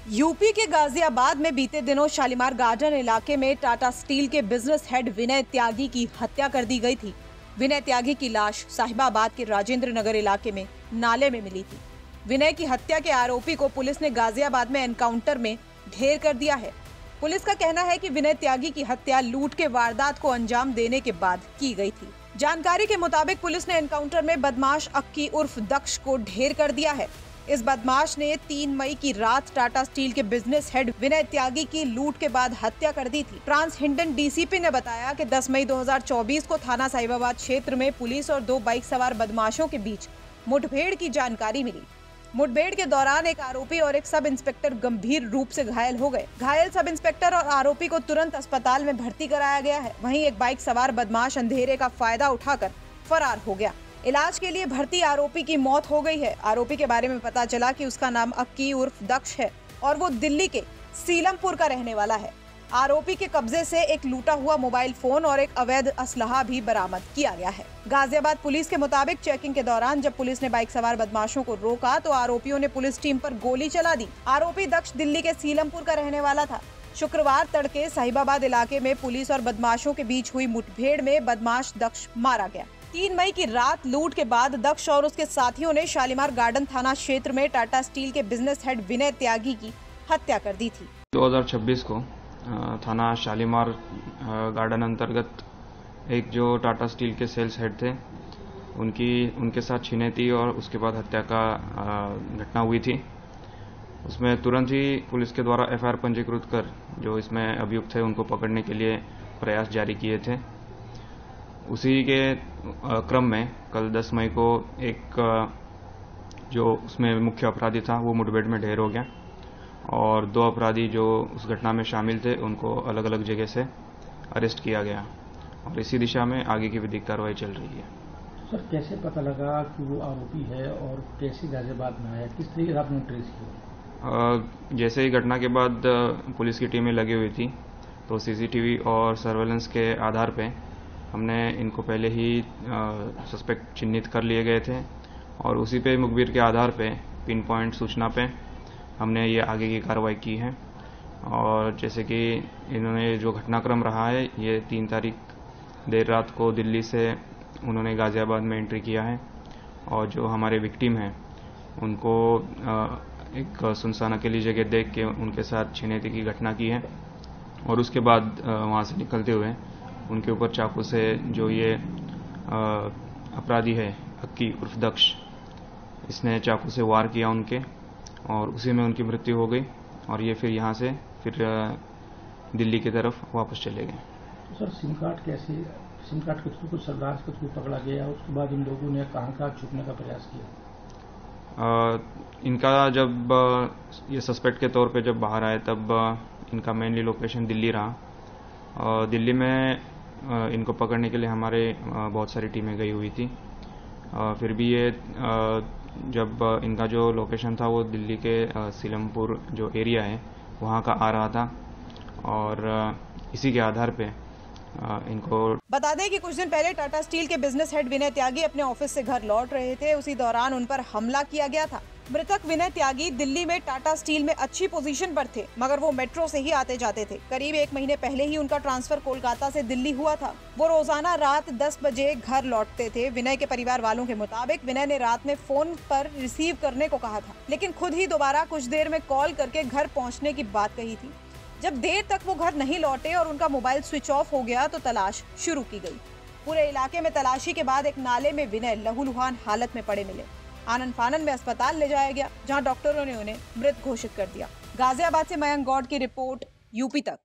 UP के गाजियाबाद में बीते दिनों शालीमार गार्डन इलाके में टाटा स्टील के बिजनेस हेड विनय त्यागी की हत्या कर दी गई थी। विनय त्यागी की लाश साहिबाबाद के राजेंद्र नगर इलाके में नाले में मिली थी। विनय की हत्या के आरोपी को पुलिस ने गाजियाबाद में एनकाउंटर में ढेर कर दिया है। पुलिस का कहना है कि विनय त्यागी की हत्या लूट के वारदात को अंजाम देने के बाद की गई थी। जानकारी के मुताबिक पुलिस ने एनकाउंटर में बदमाश अक्की उर्फ दक्ष को ढेर कर दिया है। इस बदमाश ने 3 मई की रात टाटा स्टील के बिजनेस हेड विनय त्यागी की लूट के बाद हत्या कर दी थी। ट्रांस हिंडन डीसीपी ने बताया कि 10 मई 2024 को थाना साहिबाबाद क्षेत्र में पुलिस और 2 बाइक सवार बदमाशों के बीच मुठभेड़ की जानकारी मिली। मुठभेड़ के दौरान एक आरोपी और एक सब इंस्पेक्टर गंभीर रूप से घायल हो गए। घायल सब इंस्पेक्टर और आरोपी को तुरंत अस्पताल में भर्ती कराया गया है। वहीं एक बाइक सवार बदमाश अंधेरे का फायदा उठाकर फरार हो गया। इलाज के लिए भर्ती आरोपी की मौत हो गई है। आरोपी के बारे में पता चला कि उसका नाम अक्की उर्फ दक्ष है और वो दिल्ली के सीलमपुर का रहने वाला है। आरोपी के कब्जे से एक लूटा हुआ मोबाइल फोन और एक अवैध असलहा भी बरामद किया गया है। गाजियाबाद पुलिस के मुताबिक चेकिंग के दौरान जब पुलिस ने बाइक सवार बदमाशों को रोका तो आरोपियों ने पुलिस टीम पर गोली चला दी। आरोपी दक्ष दिल्ली के सीलमपुर का रहने वाला था। शुक्रवार तड़के साहिबाबाद इलाके में पुलिस और बदमाशों के बीच हुई मुठभेड़ में बदमाश दक्ष मारा गया। 3 मई की रात लूट के बाद दक्ष और उसके साथियों ने शालीमार गार्डन थाना क्षेत्र में टाटा स्टील के बिजनेस हेड विनय त्यागी की हत्या कर दी थी। 2026 को थाना शालीमार गार्डन अंतर्गत एक जो टाटा स्टील के सेल्स हेड थे उनके साथ छिनैती और उसके बाद हत्या का घटना हुई थी। उसमें तुरंत ही पुलिस के द्वारा एफआईआर पंजीकृत कर जो इसमें अभियुक्त थे उनको पकड़ने के लिए प्रयास जारी किए थे। उसी के क्रम में कल 10 मई को एक जो उसमें मुख्य अपराधी था वो मुठभेड़ में ढेर हो गया और 2 अपराधी जो उस घटना में शामिल थे उनको अलग अलग जगह से अरेस्ट किया गया और इसी दिशा में आगे की विधिक कार्रवाई चल रही है। सर, कैसे पता लगा कि वो आरोपी है और कैसे गाजियाबाद में आया, किस तरीके से आपने ट्रेस किया? जैसे ही घटना के बाद पुलिस की टीमें लगी हुई थी तो सीसीटीवी और सर्वेलेंस के आधार पे हमने इनको पहले ही सस्पेक्ट चिन्हित कर लिए गए थे और उसी पे मुखबिर के आधार पे पिन पॉइंट सूचना पे हमने ये आगे की कार्रवाई की है। और जैसे कि इन्होंने जो घटनाक्रम रहा है ये 3 तारीख देर रात को दिल्ली से उन्होंने गाजियाबाद में एंट्री किया है और जो हमारे विक्टिम हैं उनको एक सुनसान अकेली जगह देख के उनके साथ छिनैती की घटना की है और उसके बाद वहाँ से निकलते हुए उनके ऊपर चाकू से जो ये अपराधी है अक्की उर्फ दक्ष, इसने चाकू से वार किया उनके और उसी में उनकी मृत्यु हो गई और ये फिर यहाँ से फिर दिल्ली की तरफ वापस चले गए। तो सर, सिम कार्ड के थ्रू कुछ सरदार के थ्रू पकड़ा गया, उसके बाद इन लोगों ने कहाँ छुपने का प्रयास किया? इनका जब ये सस्पेक्ट के तौर पे जब बाहर आए तब इनका मेनली लोकेशन दिल्ली रहा। दिल्ली में इनको पकड़ने के लिए हमारे बहुत सारी टीमें गई हुई थी। फिर भी ये जब इनका जो लोकेशन था वो दिल्ली के सीलमपुर जो एरिया है वहाँ का आ रहा था और इसी के आधार पे इनको बता दें कि कुछ दिन पहले टाटा स्टील के बिजनेस हेड विनय त्यागी अपने ऑफिस से घर लौट रहे थे। उसी दौरान उन पर हमला किया गया था। मृतक विनय त्यागी दिल्ली में टाटा स्टील में अच्छी पोजीशन पर थे मगर वो मेट्रो से ही आते जाते थे। करीब 1 महीने पहले ही उनका ट्रांसफर कोलकाता से दिल्ली हुआ था। वो रोजाना रात 10 बजे घर लौटते थे। विनय के परिवार वालों के मुताबिक विनय ने रात में फोन पर रिसीव करने को कहा था लेकिन खुद ही दोबारा कुछ देर में कॉल करके घर पहुँचने की बात कही थी। जब देर तक वो घर नहीं लौटे और उनका मोबाइल स्विच ऑफ हो गया तो तलाश शुरू की गई। पूरे इलाके में तलाशी के बाद एक नाले में विनय लहूलुहान हालत में पड़े मिले। आनन फानन में अस्पताल ले जाया गया जहां डॉक्टरों ने उन्हें मृत घोषित कर दिया। गाजियाबाद से मयंक गौड़ की रिपोर्ट, यूपी तक।